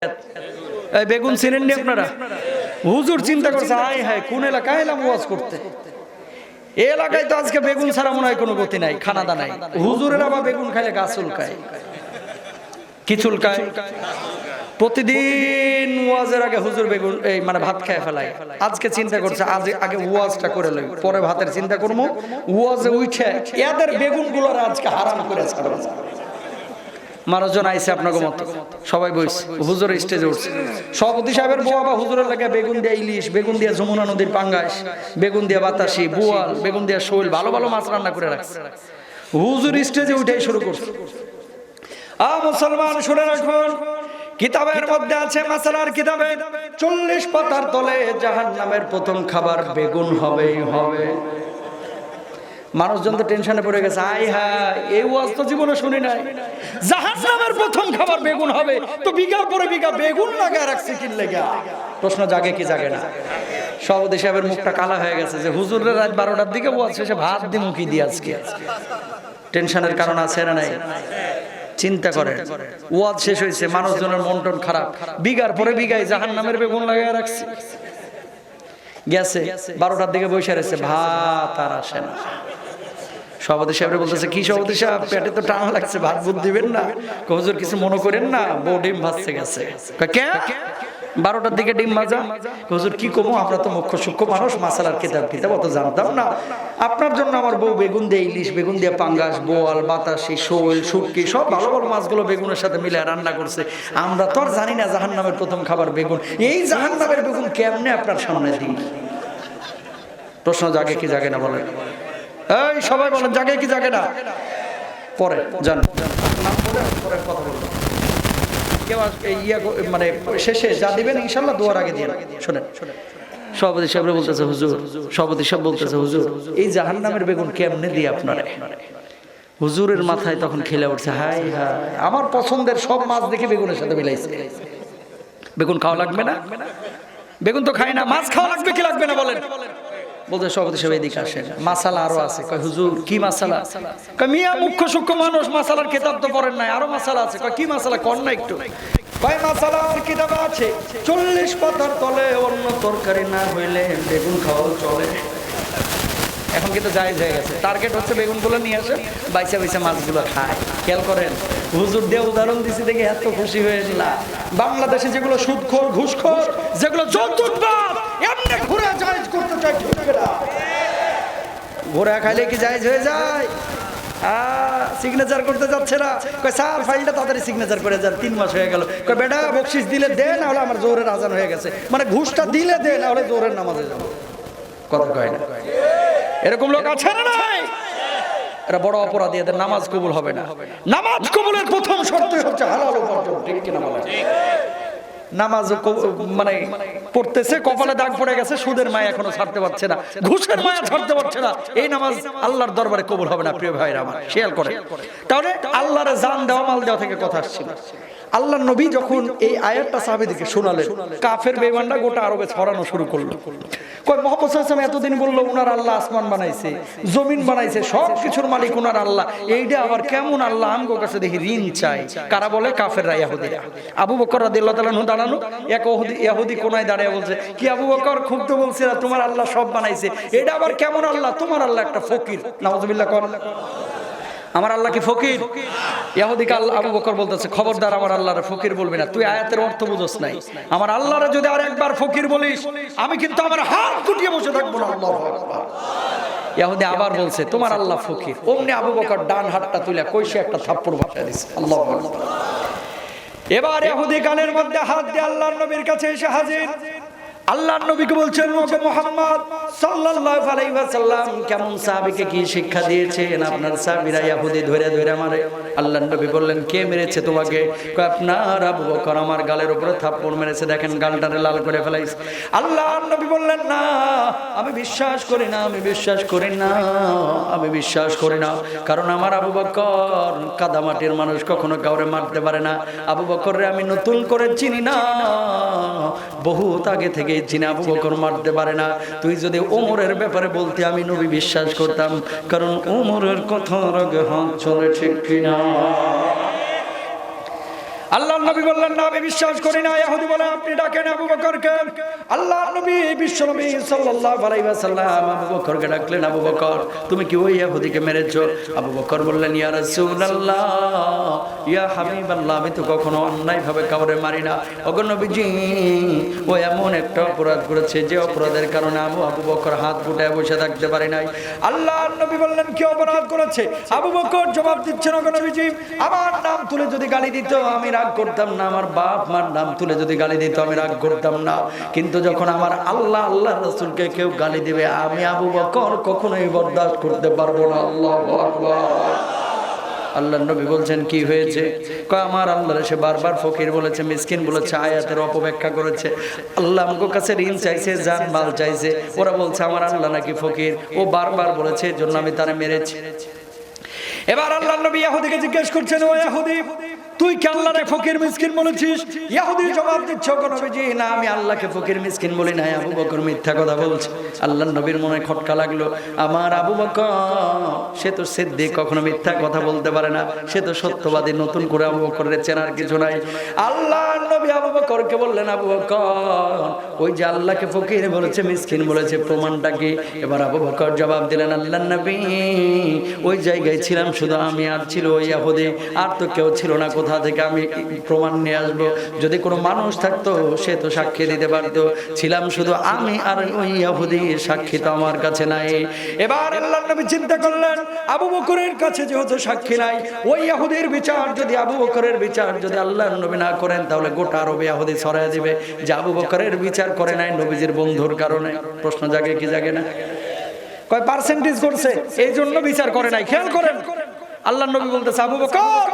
এই বেগুন চিনেননি আপনারা? হুজুর চিন্তা করছে আয় হায় কোন এলাকায় এলাম ওয়াজ করতে। এই এলাকায় তো আজকে বেগুন ছাড়া মনে হয় কোনো গতি নাই, খানা দানাই। হুজুরের আবার বেগুন খাইলে গা চুলকায়। কি চুলকায়? প্রতিদিন ওয়াজের আগে হুজুর বেগুন মানে ভাত খেয়ে ফেলায়। আজকে চিন্তা করছে আগে ওয়াজটা করে লই, পরে ভাতের চিন্তা করবো। ওয়াজে উঠে এদের বেগুন গুলোর আজকে হারাম করে ছাড়বো। মানুষজন আইসে আপনাকে মতো সবাই বইছে, হুজুর স্টেজে উঠছে। সভাপতি সাহেবের বউ আবার হুজুরের লাগে বেগুন দিয়ে ইলিশ, বেগুন দিয়ে যমুনা নদীর পাঙ্গাস, বেগুন দিয়ে বাতাসি, বোয়াল, বেগুন দিয়ে শোল, ভালো ভালো মাছ রান্না করে রাখছে। হুজুর স্টেজে উঠেই শুরু করছে। মুসলমান শুনে রাখুন, কিতাবের মধ্যে আছে, মাসালার কিতাবে 40 পাতার তলে জাহান্নামের প্রথম খাবার বেগুন হবেই হবে। মানুষজন তো টেনশনে পড়ে গেছে, আয় হায় এই ওয়াজ তো জীবনে শুনি নাই, জাহান্নামের প্রথম খাবার বেগুন হবে, তো বিঘার পরে বিঘা বেগুন লাগায় রাখছে কি লাগা? প্রশ্ন জাগে কি জাগে না? সভাপতি সাহেবের মুখটা কালা হয়ে গেছে যে হুজুরের রাত 12টার দিকে ওয়াজ শেষে ভাত দিয়ে মুখি দিয়ে আজকে। টেনশনের কারণ আছে না নাই? চিন্তা করেন, ওয়াজ শেষ হয়েছে, মানুষজনের মন টন খারাপ, বিঘার পরে বিঘায় জাহান্নামের বেগুন লাগায় রাখছে। গেছে 12টার দিকে বসে রয়েছে, ভাত আর আসে না। সভাপতি সাহেব বলতেছে, কি সভাপতি সাহেব পেটে তো টান লাগছে, ভাত বুধ দিবেন না? হুজুর কিছু মনে করেন না, বউ ডিম ভাজতে গেছে। 12টার দিকে ডিম ভাজা? হুজুর কি কমো, আমরা তো মুখ্য সূক্ষ্ম মানুষ, মাসালার কিতাব অত জানতাম না। আপনার জন্য আমার বউ বেগুন দিয়ে ইলিশ, বেগুন দিয়ে পাঙ্গাস, বোয়াল, বাতাসি, শোল, শুটকি সব ভালো ভালো মাছগুলো বেগুনের সাথে মিলে রান্না করছে। আমরা তো আর জানি না জাহান্নামের প্রথম খাবার বেগুন। এই জাহান্নামের বেগুন কেমনে আপনার সামনে দিই? প্রশ্ন জাগে কি জাগে না বলেন? এই সবাই বলেন, জাগে কি জাগে না? পরে জান পরে কথা বলবো। কেউ মানে শেষে যা দিবেন ইনশাল্লাহ দোয়ার আগে দিয়ে শোনেন। সভাপতি সাহেব বলতেছে, হুজুর, সভাপতি সাহেব বলতেছে, হুজুর এই জাহান্নামের বেগুন কেমনে দিয়ে আপনারা? হুজুরের মাথায় তখন খেলে উঠছে, হাই হাই আমার পছন্দের সব মাছ দেখে বেগুনের সাথে মিলাইছে। বেগুন খাওয়া লাগবে না? বেগুন তো খাই না, মাছ খাওয়া লাগবে কি লাগবে না বলেন? বলতে সভাপতি সাহেব এদিকে আসেন, মাসালা আরো আছে। কয় হুজুর কি মাসালা? কয় মিয়া মুখ্য সূক্ষ্ম মানুষ, মাসালার কিতাব তো পড়েন নাই, আরো মাসালা আছে। কয় কি মাসালা কর না একটু? কয় মাসালার কিতাবে আছে 40 পাতার তলে অন্য তরকারি না হইলে বেগুন খাওয়া চলে। এখন কিন্তু জায়েজ হয়ে গেছে, টার্গেট হচ্ছে বেগুনগুলো নিয়ে আসে, বাইসা বাইসা মাছগুলো খায়। খেয়াল করেন, হুজুর দিয়ে উদাহরণ দিছি দেখে এত খুশি হয়ে না। বাংলাদেশে যেগুলো সুদখোর, ঘুষখোর, যেগুলো যৌতুকবাদ, এমনি ঘুরে জায়েজ করতে চাই, ঠিক না? ঘোরা খাইলে কি জায়েজ হয়ে যায়? সিগনেচার করতে যাচ্ছে না। কয় স্যার ফাইলটা তাড়াতাড়ি সিগনেচার করে যান, 3 মাস হয়ে গেল। কয় বেটা বকশিস দিলে দে, না হলে আমার জোহরের আজান হয়ে গেছে, মানে ঘুষটা দিলে দে, না হলে জোহরের নামাজে যাবো। কথা কয় না? এরকম লোক আছে না নাই? এরা বড় অপরাধী, এদের নামাজ কবুল হবে না। নামাজ কবুলের প্রথম শর্তই হচ্ছে হালাল উপার্জন, ঠিক কিনা বলেন? নামাজ মানে পড়তেছে, কপালে দাগ পড়ে গেছে, সুদের মায়া এখনো ছাড়তে পারছে না, ঘুষের মায়া ছাড়তে পারছে না, এই নামাজ আল্লাহর দরবারে কবুল হবে না। প্রিয় ভাইরা আমার, খেয়াল করে, তাহলে আল্লাহরে জান দেওয়া মাল দেওয়া থেকে কথা আসছিল। আল্লাহ নবী যখন এই আয়াতটা সাহাবীদেরকে শোনালেন, কাফের বেঈমানরা গোটা আরবে ছড়ানো শুরু করলো। কয় মুহাম্মদ সাল্লাল্লাহু আলাইহি ওয়াসাল্লাম এতদিন বললো উনার আল্লাহ আসমান বানাইছে, জমিন বানাইছে, সব কিছুর মালিক উনার আল্লাহ, এইটা আবার কেমন আল্লাহ? আমগো কাছে দেখি ঋণ চাই। কারা বলে? কাফেররা, ইহুদিরা। আবু বকর রাদিয়াল্লাহু তাআলা আনহু দাঁড়ানো, এক ইহুদি কোনায় দাঁড়িয়ে বলছে, কি আবু বকর, খুব তো বলছিলা তোমার আল্লাহ সব বানাইছে, এটা আবার কেমন আল্লাহ? তোমার আল্লাহ একটা ফকির। নাউজুবিল্লাহ কর। আমার আল্লাহ কি ফকির? ইহুদিকে আবু বকর বলতেছে, খবরদার আমার আল্লাহরে ফকির বলবি না, তুই আয়াতের অর্থ বুঝোস নাই। আমার আল্লাহরে যদি আর একবার ফকির বলিস, আমি কিন্তু আমার হাত গুটিয়ে বসে থাকবো না। আল্লাহু আকবার। ইহুদি আবার বলছে, তোমার আল্লাহ ফকির। অমনি আবু বকর ডান হাতটা তুলে কইসে একটা থাপ্পড় বসায় দিছে। আল্লাহু আকবার। এবার ইহুদি কানের মধ্যে হাত দিয়ে আল্লাহর নবীর কাছে এসে হাজির। আল্লাহর নবীকে বলছেন, মুহাম্মদ সাল্লাল্লাহু আলাইহি ওয়াসাল্লাম কেমন সাহাবীকে কি শিক্ষা দিয়েছেন? আপনার সাহাবীরা ইহুদি ধরে ধরে মারে। আল্লাহর নবী বললেন, কে মেরেছে তোমাকে? কয় আপনার আবু বকর আমার গালের উপরে থাপ্পড় মেরেছে, দেখেন গালটারে লাল করে ফেলাইছে। আল্লাহর নবী বললেন, না আমি বিশ্বাস করি না, আমি বিশ্বাস করি না, আমি বিশ্বাস করি না, কারণ আমার আবু বকর কাদামাটির মানুষ, কখনো কাউরে মারতে পারে না। আবু বকররে আমি নতুন করে চিনি না, বহুত আগে থেকে চিনি আবু বকর মারতে পারে না। তুই যদি ওমরের ব্যাপারে বলতে আমি নবী বিশ্বাস করতাম, কারণ ওমরের কথার আগে হাত চলে, ঠিক কিনা? আল্লাহর নবী বললেন না আমি বিশ্বাস করি না। ইহুদি বলে আপনি ডাকেন আবু বকরকে। আল্লাহর নবী বিশ্ব নবী সাল্লাল্লাহু আলাইহি ওয়াসাল্লাম আবু বকরকে ডাকলেন, আবু বকর তুমি কি ওই ইহুদিকে মেরেছো? আবু বকর বললেন ইয়া রাসূলুল্লাহ ইয়া হাবিবাল্লাহ আমি তো কখনো অন্যায়ভাবে কাউরে মারি না। ওগো নবীজি ও এমন একটা অপরাধ করেছে যে অপরাধের কারণে আবু বকর হাত গুটায় বসে থাকতে পারে নাই। আল্লাহর নবী বললেন কি অপরাধ করেছে? আবু বকর জবাব দিচ্ছেন ওগো নবীজি আমার নাম তুলে যদি গালি দিত আমি রাগ করতাম না, আমার বাপ মার নাম তুলে যদি গালি দিত আমি রাগ করতাম না, কিন্তু যখন আমার আল্লাহর রাসূলকে কেউ গালি দিবে আমি আবু বকর কখনোই বরদাস্ত করতে পারবো না। আল্লাহু আকবার। আল্লাহর নবী বলছেন কি হয়েছে? কয় আমার আল্লাহর সে বারবার ফকির বলেছে, মিসকিন বলেছে, আয়াতের অপব্যাখ্যা করেছে, আল্লাহ আমার কাছে ঋণ চাইছে, জান মাল চাইছে, ওরা বলছে আমার আল্লাহ নাকি ফকির, ও বারবার বলেছে এজন্য আমি তারে মেরেছি। এবার আল্লাহর নবী ইহুদিকে জিজ্ঞেস করছেন ও ইহুদি তুই কি আল্লাহরে ফকির মিসকিন বলেছিস? ইহুদি জবাব দিচ্ছে ওগো নবীজি না আমি আল্লাহকে ফকির মিসকিন বলি না, আবু বকর মিথ্যা কথা বলছে। আল্লাহর নবীর মনে খটকা লাগলো, আমার আবু বকর সে তো সিদ্দিক, কখনো মিথ্যা কথা বলতে পারে না, সে তো সত্যবাদী, নতুন করে আবু বকরের চেনার কিছু নাই। আল্লাহর নবী আবু বকরকে বললেন আবু বকর ওই যে আল্লাহকে ফকির বলেছে মিসকিন বলেছে প্রমাণটা কি? এবার আবু বকর জবাব দিলেন আল্লাহর নবী ওই জায়গায় ছিলাম শুধু আমি আর ছিল ওই ইহুদি, আর তো কেউ ছিল না, কোথা থেকে আমি প্রমাণ নিয়ে আসবো? যদি কোনো মানুষ থাকতো সে তো সাক্ষী দিতে পারতো, ছিলাম শুধু আমি আর ওই ইহুদি, সাক্ষী তো আমার কাছে নাই। এবার আল্লাহর নবী চিন্তা করলেন আবু বকরের কাছে যেহেতু সাক্ষী নাই, ওই ইহুদির বিচার যদি আবু বকরের বিচার যদি আল্লাহর নবী না করেন তাহলে গোটা আরবে ইহুদি ছড়ায় দিবে যে আবু বকরের বিচার করে নাই নবীজির বন্ধুর কারণে। প্রশ্ন জাগে কি জাগে না? কয় পার্সেন্টেজ করছে এই জন্য বিচার করে নাই। খেয়াল করেন আল্লাহর নবী বলতেছে আবু বকর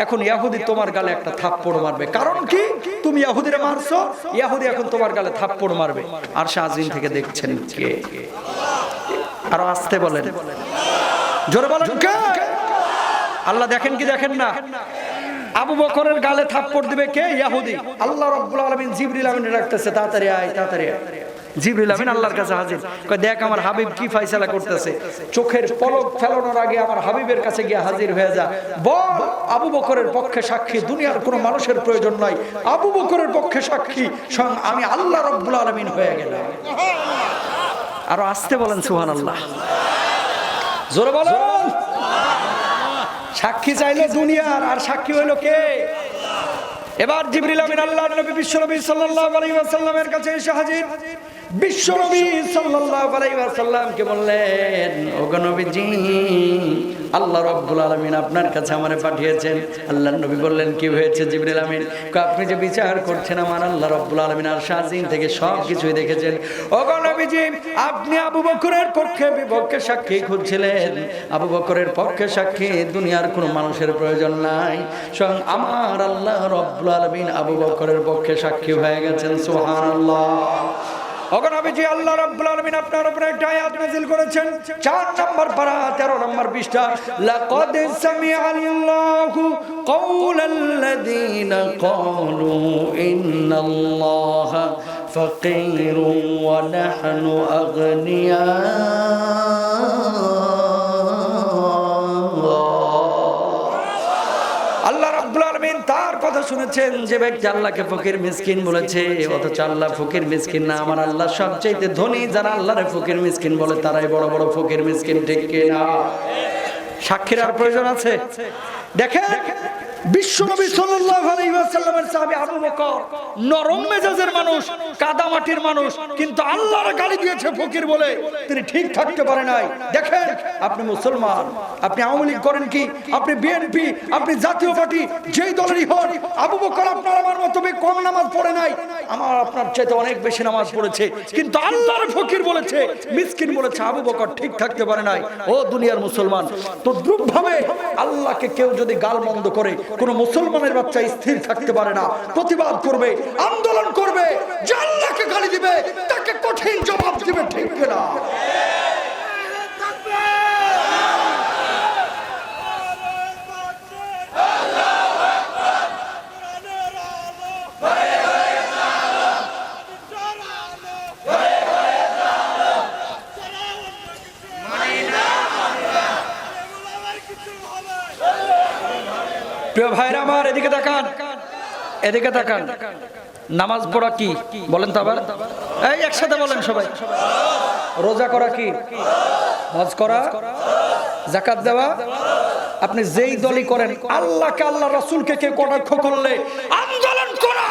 এখন ইহুদি তোমার গালে একটা থাপ্পড় মারবে, কারণ কি তুমি ইহুদিরে মারছো, ইহুদি এখন তোমার গালে থাপ্পড় মারবে। আর শাহজিন থেকে দেখছেন কে? আরো আস্তে বলেন, জোরে বলেন কে? আল্লাহ দেখেন কি দেখেন না? আবু বকরের গালে থাপ্পড় দিবে কে? ইহুদি। আল্লাহ রাব্বুল আলামিন জিবরিল আমিন ডাকতেছে তাড়াতাড়ি আয় তাড়াতাড়ি আয়। জিবরিল আমিন আল্লাহর কাছে হাজির, কয় দেখ আমার হাবিব কি ফয়সালা করতেছে, চোখের পলক ফেলানোর আগে আমার হাবিবের কাছে গিয়ে হাজির হয়ে যা, বল আবু বকরের পক্ষে সাক্ষী দুনিয়ার কোনো মানুষের প্রয়োজন নাই, আবু বকরের পক্ষে সাক্ষী স্বয়ং আমি আল্লাহ রাব্বুল আলামিন হয়ে গেলাম। আরো আস্তে বলেন সুবহানাল্লাহ, জোরে বলেন। সাক্ষী চাইলে দুনিয়ার, আর সাক্ষী হইলো কে? এবার জিবরিল আমিন আল্লাহর নবী বিশ্বনবী সাল্লাল্লাহু আলাইহি ওয়াসাল্লামের কাছে এসে হাজির। বিশ্বনবী সাল্লাল্লাহু আলাইহি ওয়াসাল্লামকে বললেন ওগো নবীজি আল্লাহ রাব্বুল আলামিন আপনার কাছে আমারে পাঠিয়েছেন। আল্লাহর নবী বললেন কি হয়েছে জিবরিল আমিন? আপনি যে বিচার করছেন আমার আল্লাহ রাব্বুল আলামিন আর শাহজিন থেকে সব কিছুই দেখেছেন। ওগো নবীজি আপনি আবু বকরের পক্ষে বিপক্ষে সাক্ষী খুঁজছিলেন, আবু বকরের পক্ষে সাক্ষী দুনিয়ার কোনো মানুষের প্রয়োজন নাই, স্বয়ং আমার আল্লাহ রাব্বুল আলামিন আবু বকরের পক্ষে সাক্ষী হয়ে গেছেন। সুবহানাল্লাহ। ওগো নবীজি আল্লাহ রাব্বুল আলামিন আপনার উপরে একটা আয়াত নাযিল করেছেন 4 নম্বর পারা 13 নম্বর পৃষ্ঠা, লাকাদ সামিআল্লাহু কাওলাল্লাযীনা ক্বালু ইন্নাল্লাহা ফাকীরুন ওয়া নাহনু আগনিয়া। আল্লাহ রাব্বুল আলামিন তার কথা শুনেছেন যে ব্যক্তি আল্লাহকে ফকির মিসকিন বলেছে, অথচ আল্লাহ ফকির মিসকিন না, আমার আল্লাহ সবচেয়ে ধনী, যারা আল্লাহরে ফকির মিসকিন বলে তারাই বড় বড় ফকির মিসকিন, ঠিক কি না? সাক্ষীর আর প্রয়োজন আছে? দেখেন বিশ্বনবী সাল্লাল্লাহু আলাইহি ওয়াসাল্লামের সাহাবী আবু বকর নরম মেজাজের মানুষ, কাদা মাটির মানুষ, কিন্তু আল্লাহর গালি দিয়েছে ফকির বলে তিনি ঠিক থাকতে পারে নাই। দেখেন আপনি মুসলমান, আপনি আওয়ামী লীগ করেন কি, আপনি বিএনপি, আপনি জাতীয় পার্টি যেই দলেরই হন, আবু বকর আপনার আমার মতো কম নামাজ পড়ে নাই, আমার আপনার চাইতে অনেক বেশি নামাজ পড়েছে, কিন্তু আল্লাহর ফকির বলেছে, মিসকিন বলেছে, আবু বকর ঠিক থাকতে পারে নাই। ও দুনিয়ার মুসলমান, তদ্রুপ ভাবে আল্লাহকে কেউ যদি গালমন্দ করে কোন মুসলমানের বাচ্চা স্থির থাকতে পারে না, প্রতিবাদ করবে, আন্দোলন করবে, যে আল্লাহকে গালি দিবে তাকে কঠিন জবাব দিবে, ঠিক না? প্রিয় ভাইরা আমার এদিকে তাকান, এদিকে তাকান। নামাজ পড়া কি বলেন তো আবার, এই একসাথে বলেন সবাই। রোজা করা কি? হজ করা, যাকাত দেওয়া। আপনি যেই দলই করেন, আল্লাহকে আল্লাহ রাসূলকে কে কটাক্ষ করলে আন্দোলন করা,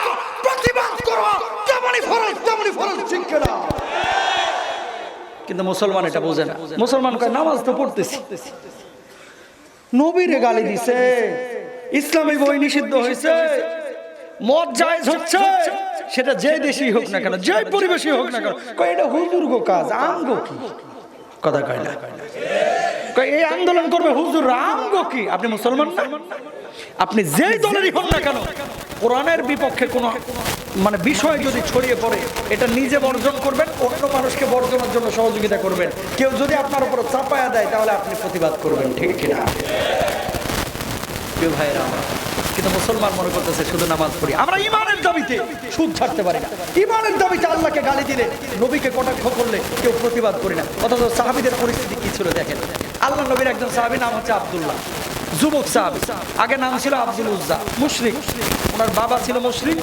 প্রতিবাদ করা তেমনি ফরজ, ঠিক না? কিন্তু মুসলমান এটা বোঝে না। মুসলমান কয় নামাজ তো পড়তেছি, নবীরে গালি দিছে, ইসলামী বই নিষিদ্ধ হয়েছে, মদ জায়েজ হচ্ছে, সেটা যে দেশই হোক না কেন, যে পরিবেশই হোক না কেন, কয় এটা হুজুর গো কাজ, আমগো কি? কথা কয় না, কয় এই আন্দোলন করবে হুজুর, আমগো কি? আপনি মুসলমান না? আপনি যেই দলেরই হন না কেন, কোরআনের বিপক্ষে কোনো মানে বিষয় যদি ছড়িয়ে পড়ে, এটা নিজে বর্জন করবেন, অন্য মানুষকে বর্জনের জন্য সহযোগিতা করবেন। কেউ যদি আপনার উপর চাপায়া দেয়, তাহলে আপনি প্রতিবাদ করবেন, ঠিক কিনা? কেউ ভাইরা আমার, কিন্তু মুসলমান মনে করতেছে শুধু নামাজ পড়ি। আমরা ইমানের দাবিতে সুদ ছাড়তে পারি না, ইমানের দাবিতে আল্লাহকে গালি দিলে, নবীকে কটাক্ষ করলে কেউ প্রতিবাদ করি না। অথচ সাহাবীদের পরিস্থিতি কি ছিল দেখেন। আল্লাহ নবীর একজন সাহাবী, নাম হচ্ছে আব্দুল্লাহ, যুবক সাহাবী, আগে নাম ছিল আব্দুল উজ্জা, মুশরিক। ওনার বাবা ছিল মুশরিক,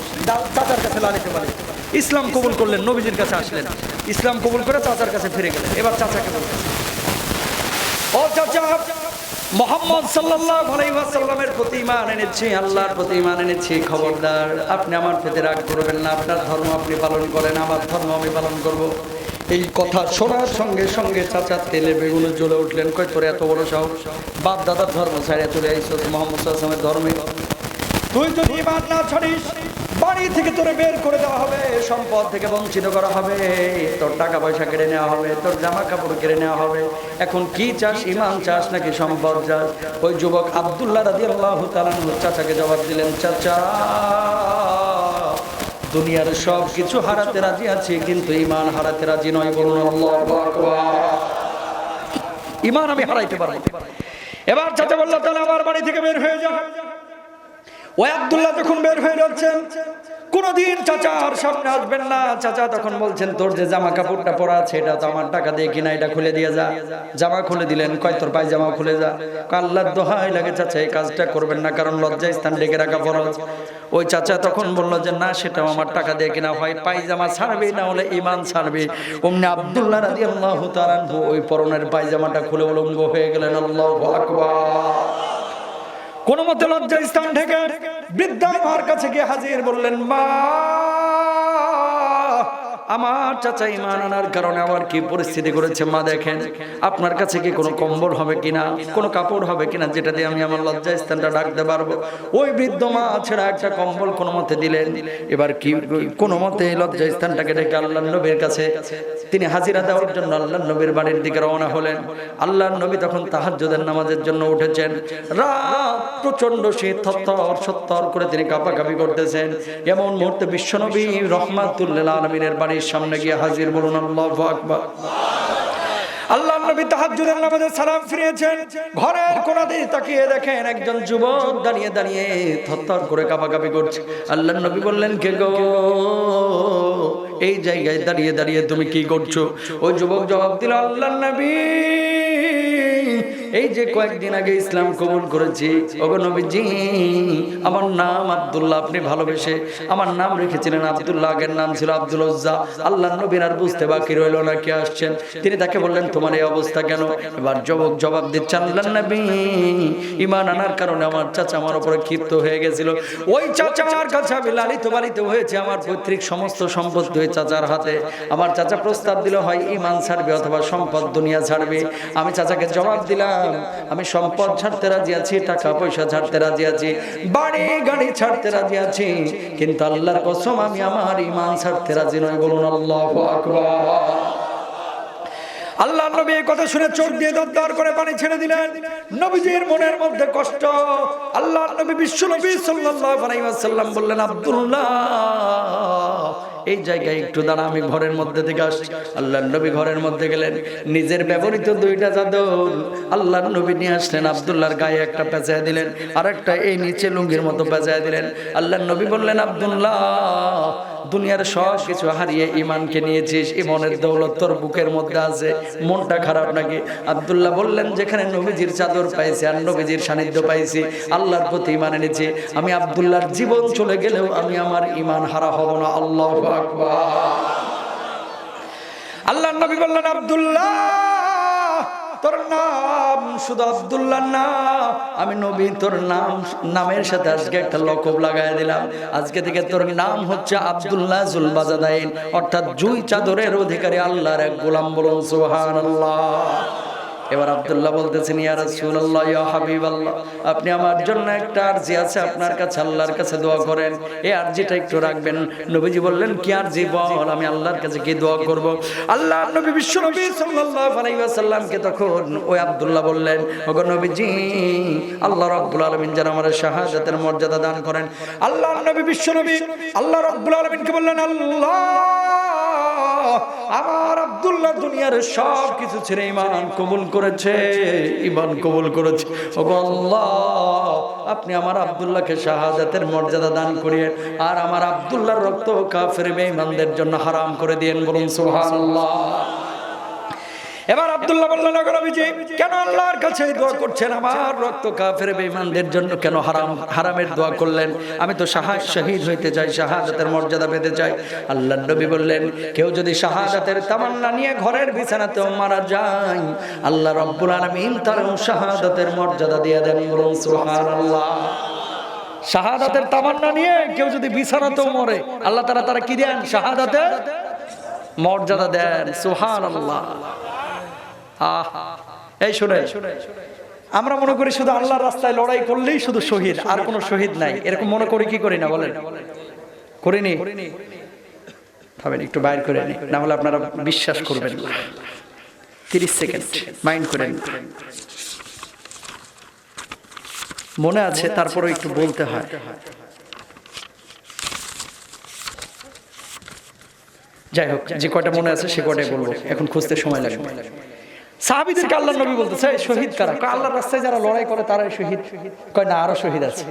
চাচার কাছে লালিত পালিত। ইসলাম কবুল করলেন, নবীজির কাছে আসলেন, ইসলাম কবুল করে চাচার কাছে ফিরে গেলেন। এবার চাচাকে বলতেছে, ও চাচা, মুহাম্মদ সাল্লাল্লাহু আলাইহি ওয়াসাল্লামের প্রতি ঈমান এনেছি, আল্লাহর প্রতি ঈমান এনেছি, খবরদার আপনি আমার প্রতি রাগ করবেন না, আপনার ধর্ম আপনি পালন করেন, আমার ধর্ম আমি পালন করব। এই কথা শোনার সঙ্গে সঙ্গে চাচা তেলে বেগুনে জ্বলে উঠলেন। কই তোর এত বড় সাহস, বাপ দাদার ধর্ম ছাড়িয়ে চলে আইছস মুহাম্মদ সাল্লাল্লাহু আলাইহি ওয়াসাল্লামের ধর্মে? তুই যদি ঈমান না ছাড়িস, বাড়ি থেকে তোরে বের করে দেওয়া হবে, সম্পদ থেকে বঞ্চিত করা হবে, তোর টাকা পয়সা কেড়ে নেওয়া হবে, তোর জামা কাপড় কেড়ে নেওয়া হবে। এখন কি চাস, ঈমান চাস নাকি সম্পদ চাস? ওই যুবক আব্দুল্লাহ রাদিয়াল্লাহু তাআলা চাচাকে জবাব দিলেন, চাচা দুনিয়ার সব কিছু হারাতে রাজি আছি, কিন্তু ঈমান হারাতে রাজি নয়। বলুন আল্লাহু আকবার। ঈমান আমি হারাইতে পারবো না। এবার চাচা বলল, তাহলে আমার বাড়ি থেকে বের হয়ে যা। ওই আব্দুল্লাহ যখন বের হয়ে যাচ্ছেন, কোনদিন চাচার সামনে আসবেন না। চাচা তখন বলছেন, তোর যে জামা কাপড়টা পরা আছে এটা তো আমার টাকা দিয়ে কিনা, এটা খুলে দিয়ে যা। জামা খুলে দিলেন। কয় তোর পায়জামা খুলে যা। আল্লাহর দোহাই লাগে চাচা এই কাজটা করবেন না, কারণ লজ্জায় স্থান ঢেকে রাখা ফরজ। ওই চাচা তখন বলল যে না, সেটাও আমার টাকা দিয়ে কিনা, হয় পায়জামা ছাড়বে না হলে ঈমান ছাড়বে। অমনি আব্দুল্লাহ রাদিয়াল্লাহু তাআলা ওই পরনের পায়জামাটা খুলে উলঙ্গ হয়ে গেলেন। আল্লাহু আকবার। কোন মতে লজ্জার স্থান ঢেকে বৃদ্ধা মার কাছে গিয়ে হাজির, বললেন, মা আমার চাচা ঈমান আনার কারণে আমার কি পরিস্থিতি করেছে মা, দেখেন আপনার কাছে কি কোনো কম্বল হবে কিনা, কোনো কাপড় হবে কিনা যেটা দিয়ে আমি আমার লজ্জা স্থানটা ঢাকতে পারবো। ওই বৃদ্ধ মা ছেড়া একটা কম্বল কোনো মতে দিলেন। এবার কি কোনো মতে লজ্জা স্থানটাকে ডেকে আল্লাহর নবীর কাছে তিনি হাজিরা দেওয়ার জন্য আল্লাহর নবীর বাড়ির দিকে রওনা হলেন। আল্লাহর নবী তখন তাহাজ্জুদের নামাজের জন্য উঠেছেন। রাত প্রচন্ড শীত, থরথর করে তিনি কাঁপাকাঁপি করতেছেন। এমন মুহূর্তে বিশ্বনবী রাহমাতুল লিল আলামিনের বাড়ির সামনে গিয়ে হাজির। বলুন আল্লাহু আকবার। আল্লাহর নবী তাহাজ্জুদের নামাজে সালাম ফিরিয়েছেন। ঘরের কোণা দিয়ে তাকিয়ে দেখেন একজন যুবক দাঁড়িয়ে দাঁড়িয়ে থরথর করে কাঁপাকাঁপি করছে। আল্লাহর নবী বললেন, কে গো, এই জায়গায় দাঁড়িয়ে দাঁড়িয়ে তুমি কি করছো? ওই যুবক জবাব দিল, আল্লাহর নবী এই যে কয়েকদিন আগে ইসলাম কবুল করেছি, ওগো নবীজি আমার নাম আব্দুল্লাহ, আপনি ভালোবেসে আমার নাম রেখেছিলেন আব্দুল্লাহ, আগের নাম ছিল আব্দুল উজ্জা। আল্লাহর নবীর আর বুঝতে বাকি রইল না কে আসছেন। তিনি তাকে বললেন, তোমার এই অবস্থা কেন? এবার যুবক জবাব দিচ্ছে, আল্লাহর নবী ঈমান আনার কারণে আমার চাচা আমার উপরে ক্ষিপ্ত হয়ে গেছিল। ওই চাচার কাছে আমি লালিত পালিত হয়েছে, আমার পৈতৃক সমস্ত সম্পত্তি ওই চাচার হাতে। আমার চাচা প্রস্তাব দিল, হয় ঈমান ছাড়বে অথবা সম্পদ দুনিয়া ছাড়বে। আমি চাচাকে জবাব দিলাম, আমি সম্পদ ছাড়তে রাজি আছি, টাকা পয়সা ছাড়তে রাজি আছি, বাড়ি গাড়ি ছাড়তে রাজি আছি, কিন্তু আল্লাহর কসম আমি আমার ঈমান ছাড়তে রাজি নই। বলুন আল্লাহু আকবার। আল্লাহর নবী এই কথা শুনে চোখ দিয়ে দরদর করে পানি ছেড়ে দিলেন। নবীজির মনের মধ্যে কষ্ট। আল্লাহর নবী বিশ্বনবী সাল্লাল্লাহু আলাইহি ওয়াসাল্লাম বললেন, আব্দুল্লাহ এই জায়গায় একটু দাঁড়া, আমি ঘরের মধ্যে থেকে আসছি। আল্লাহর নবী ঘরের মধ্যে গেলেন। নিজের ব্যবহৃত দুইটা চাদর আল্লাহর নবী নিয়ে আসলেন। আব্দুল্লাহর গায়ে একটা পেঁচায় দিলেন, আর একটা এই নিচে লুঙ্গির মতো পেঁচায় দিলেন। আল্লাহর নবী বললেন, আব্দুল্লাহ দুনিয়ার সব কিছু হারিয়ে ঈমানকে নিয়েছিস, ঈমানের দৌলত তোর বুকের মধ্যে আছে, মনটা খারাপ নাকি? আব্দুল্লাহ বললেন, যেখানে নবীজির চাদর পাইছি আর নবীজির সান্নিধ্য পাইছি, আল্লাহর প্রতি ঈমান এনেছি, আমি আব্দুল্লাহর জীবন চলে গেলেও আমি আমার ঈমান হারা হব না। আল্লাহু আকবার। আল্লাহর নবী বললেন, আব্দুল্লাহ তোর নাম শুধু আব্দুল্লাহ না, আমি নবী তোর নামের সাথে আজকে একটা লকব লাগাই দিলাম। আজকে থেকে তোর নাম হচ্ছে আব্দুল্লাহ জুল বাজাদাইন, অর্থাৎ দুই চাদরের অধিকারী আল্লাহর এক গোলাম। বলুন সুবহানাল্লাহ। এবার আব্দুল্লাহ বলতেছেন, ইয়া রাসূলুল্লাহ, ইয়া হাবিবাল্লাহ, আপনি আমার জন্য একটা আরজি আছে আপনার কাছে, আল্লাহর কাছে দোয়া করেন, এই আরজিটা একটু রাখবেন। নবীজি বললেন, কি আরজি বল, আমি আল্লাহর কাছে কি দোয়া করব? আল্লাহ নবী বিশ্ব নবী সাল্লাল্লাহু আলাইহি ওয়াসাল্লামকে তখন ওই আব্দুল্লাহ বললেন, ওগো নবীজি, আল্লাহ রাব্বুল আলামিন যেন আমার শাহাদাতের মর্যাদা দান করেন। আল্লাহ নবী বিশ্ব নবী আল্লাহ রাব্বুল আলামিনকে বললেন, আল্লাহ আমার আব্দুল্লাহ দুনিয়ার সব কিছু ছেড়ে ঈমান কবুল করেছে, ঈমান কবুল করেছে। ওগো আল্লাহ, আপনি আমার আব্দুল্লাহকে শাহাদাতের মর্যাদা দান করিয়েন, আর আমার আব্দুল্লাহর রক্ত কাফের বেঈমানদের জন্য হারাম করে দিয়েন। বলুন সুবহানাল্লাহ। এবার আব্দুল্লাহ বললেন, ওগো নবীজি, কেন আল্লাহর কাছে দোয়া করছেন? আমার রক্ত কাফের বেঈমানদের জন্য কেন হারামের দোয়া করলেন? আমি তো শহীদ হইতে চাই, শাহাদাতের মর্যাদা পেতে চাই। আল্লাহর নবী বললেন, কেউ যদি শাহাদাতের তামান্না নিয়ে ঘরের বিছানাতেও মারা যায়, আল্লাহ রাব্বুল আলামিন তার শাহাদাতের মর্যাদা দিয়ে দেন। বলুন সুবহানাল্লাহ। শাহাদাতের তামান্না নিয়ে কেউ যদি বিছানাতেও মরে, আল্লাহ তাআলা কি দেন? শাহাদাতের মর্যাদা দেন। সুবহানাল্লাহ। এই শুনে, আমরা মনে করি শুধু আল্লাহর রাস্তায় লড়াই করলেই শুধু শহীদ, আর কোনো শহীদ নাই, এরকম মনে করি কি করি না? বলেন, করিনি? ভাবেন, একটু বাইর করে নি, না হলে আপনারা বিশ্বাস করবেন। 30 সেকেন্ড মাইন্ড করেন। মনে আছে, তারপরে একটু বলতে হয়। যাই হোক, যে কয়টা মনে আছে সে কয়টাই বলবো, এখন খুঁজতে সময় লাগবে। সাহাবীদেরকে আল্লাহর নবী বলতেছে, শহীদ কারা? আল্লাহর রাস্তায় যারা লড়াই করে তারাই শহীদ। কয় না, আরো শহীদ আছে।